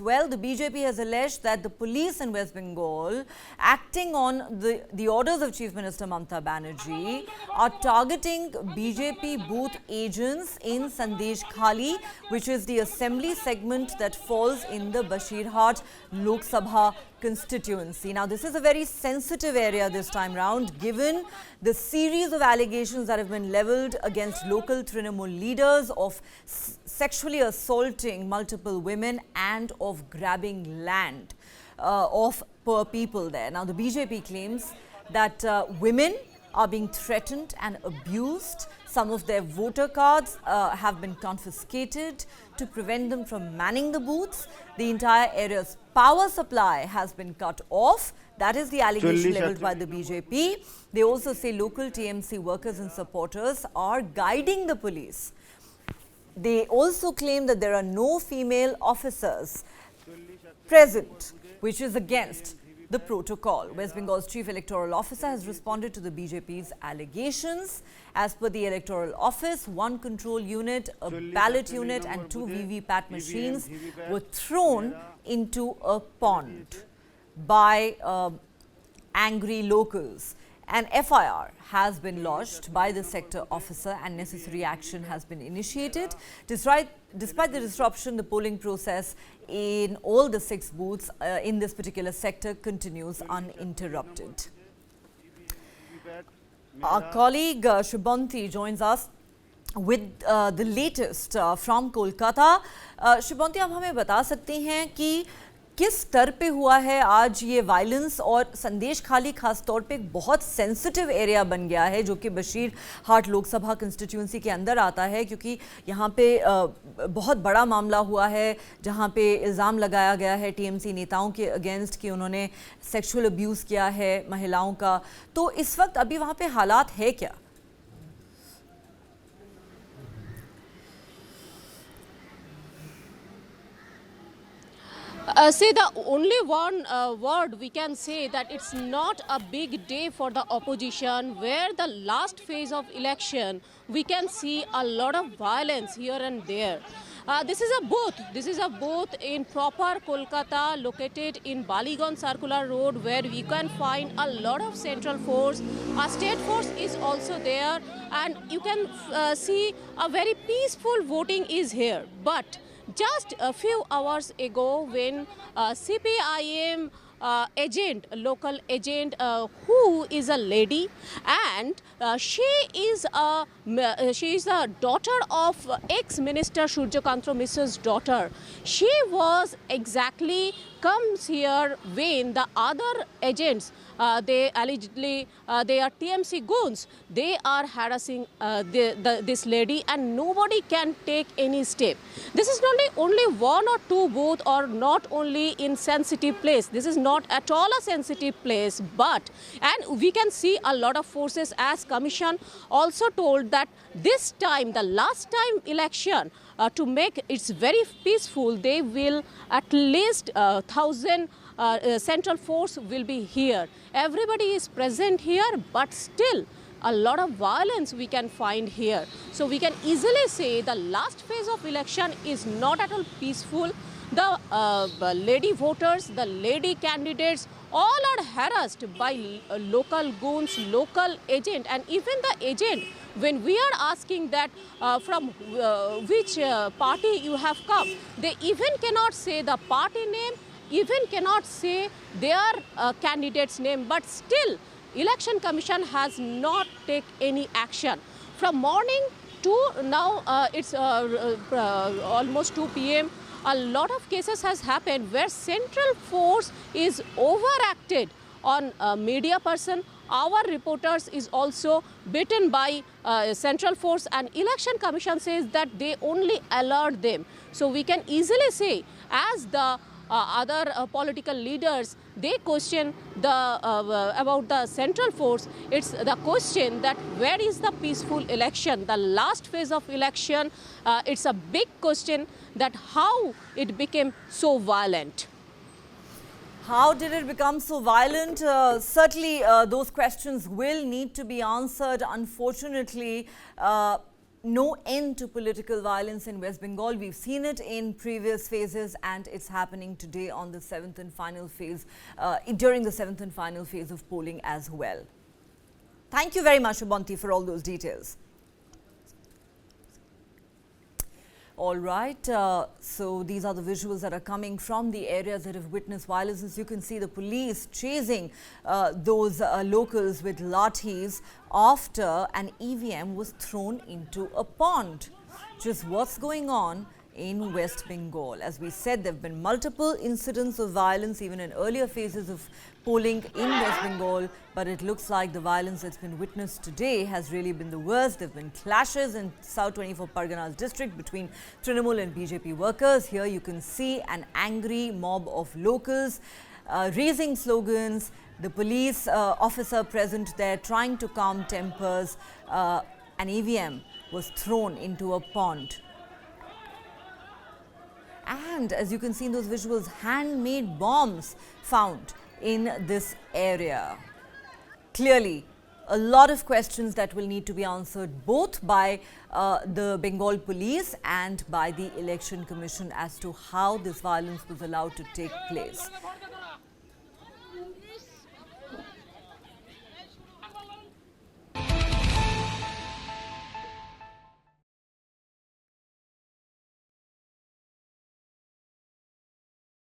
Well, the BJP has alleged that the police in West Bengal, acting on the orders of Chief Minister Mamata Banerjee, are targeting BJP booth agents in Sandesh Khali, which is the assembly segment that falls in the Basirhat Lok Sabha constituency. Now, this is a very sensitive area this time round, given the series of allegations that have been levelled against local Trinamool leaders of sexually assaulting multiple women and of grabbing land of poor people there. Now, the BJP claims that women are being threatened and abused. Some of their voter cards have been confiscated to prevent them from manning the booths. The entire area's power supply has been cut off. That is the allegation levelled by the BJP. They also say local TMC workers and supporters are guiding the police. They also claim that there are no female officers present, which is against the protocol. West Bengal's chief electoral officer has responded to the BJP's allegations. As per the electoral office, one control unit, a ballot unit and two VVPAT machines were thrown into a pond by angry locals. An FIR has been lodged by the sector officer and necessary action has been initiated. Despite the disruption, the polling process in all the 6 booths in this particular sector continues uninterrupted. Our colleague Shubhanti joins us with the latest from Kolkata. Shubhanti, आप हमें बता सकते हैं कि किस स्तर पे हुआ है आज ये वायलेंस, और संदेश खाली खास तौर पे एक बहुत सेंसिटिव एरिया बन गया है जो कि बशीर हाट लोकसभा कंस्टिट्यूंसी के अंदर आता है, क्योंकि यहाँ पे बहुत बड़ा मामला हुआ है जहाँ पे इल्ज़ाम लगाया गया है टीएमसी नेताओं के अगेंस्ट कि उन्होंने सेक्सुअल अब्यूज़ किया है महिलाओं का। तो इस वक्त अभी वहाँ पे हालात है क्या? See, the only one word we can say that it's not a big day for the opposition, where the last phase of election we can see a lot of violence here and there. This is a booth in proper Kolkata, located in Baliganj Circular Road, where we can find a lot of central force. A state force is also there, and you can see a very peaceful voting is here. But just a few hours ago, when CPIM local agent, who is a lady, and she is the daughter of ex-minister Surjakant Mishra's daughter. She was exactly comes here when the other agents, they allegedly they are TMC goons. They are harassing this lady, and nobody can take any step. This is not only 1 or 2 booths, or not only in sensitive place. This is not at all a sensitive place, and we can see a lot of forces, as Commission also told that this time, the last time election, to make it very peaceful, they will at least 1,000 central force will be here. Everybody is present here, but still a lot of violence we can find here. So we can easily say the last phase of election is not at all peaceful. The lady voters, the lady candidates, all are harassed by local goons, local agent, and even the agent, when we are asking that from which party you have come, they even cannot say the party name, even cannot say their candidate's name, but still Election Commission has not taken any action. From morning to now, it's almost 2 p.m. A lot of cases has happened where central force is overacted on a media person. Our reporters is also beaten by central force, and Election Commission says that they only alert them. So we can easily say, as the other political leaders, they question about the central force. It's the question that where is the peaceful election? The last phase of election, it's a big question that how it became so violent. How did it become so violent? Certainly, those questions will need to be answered. Unfortunately, no end to political violence in West Bengal. We've seen it in previous phases, and it's happening today on the seventh and final phase, during the seventh and final phase of polling as well. Thank you very much, Shubhanti, for all those details. All right, so these are the visuals that are coming from the areas that have witnessed violence. As you can see, the police chasing those locals with lathis after an EVM was thrown into a pond. Just what's going on in West Bengal? As we said, there have been multiple incidents of violence even in earlier phases of polling in West Bengal, but it looks like the violence that's been witnessed today has really been the worst. There have been clashes in South 24 Parganas district between Trinamool and BJP workers. Here you can see an angry mob of locals raising slogans. The police officer present there trying to calm tempers. An EVM was thrown into a pond. And as you can see in those visuals, handmade bombs found in this area. Clearly, a lot of questions that will need to be answered both by the Bengal police and by the Election Commission as to how this violence was allowed to take place.